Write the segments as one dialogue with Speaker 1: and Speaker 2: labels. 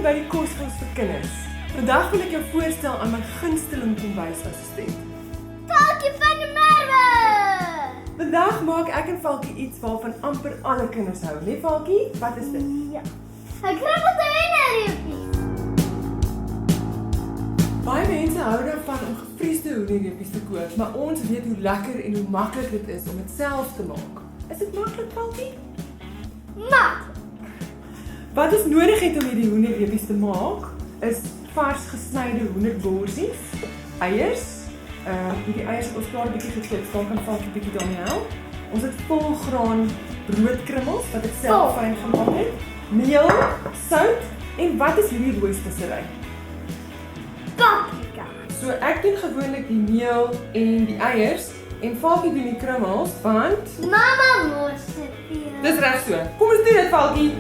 Speaker 1: by die Kosmos vir kinders. Vandag wil ek jou voorstel aan my gunsteling kombuisassistent.
Speaker 2: Falkie van der Merwe!
Speaker 1: Vandag maak ek en Falkie iets waarvan amper alle kinders hou, né Falkie? Wat is dit?
Speaker 2: Ja. Ek krabbelde hoenderreepies.
Speaker 1: Baie mense hou daarvan om gefriesde hoenderreepies te koop, maar ons weet hoe lekker en hoe maklik dit is om dit self te maak. Is dit maklik, Falkie?
Speaker 2: Maklik.
Speaker 1: Wat ons nodig het om hierdie hoenderreepies te maak, is vars gesnyde hoenderborsies, eiers. Hierdie eiers het ons klaar 'n bietjie gekit, dan kan Falkie bietjie daarmee help. Ons het volgraan broodkrummels wat ek self fyn gemaak het, meel, sout en wat is hierdie rooi spesery?
Speaker 2: Paprika.
Speaker 1: So ek doen gewoonlik die meel en die eiers en Falkie doen die krummels want
Speaker 2: Mama mors dit weer.
Speaker 1: dis reg so. Kom ons doen dit, Falkie.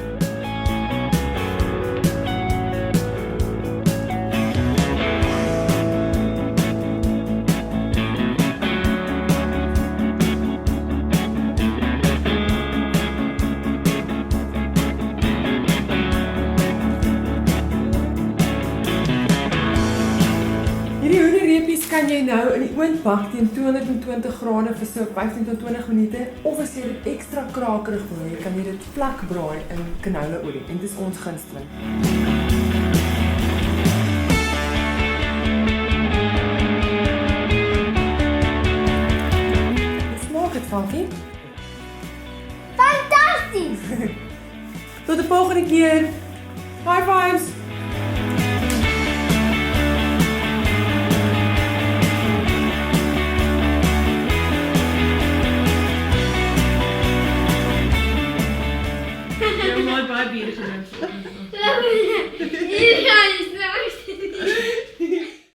Speaker 1: Hierdie hoenderreepies kan jy nou in die oond bak teen 220 grade vir so 15 tot 20 minute of as jy dit ekstra krakerig wil hê, kan jy dit vlak braai in canola-olie en dis ons gunsteling. Hoe smaak dit, Falkie?
Speaker 2: Fantasties.
Speaker 1: Tot 'n volgende keer. High fives.
Speaker 3: Baie baie beter gedink.
Speaker 2: Love you.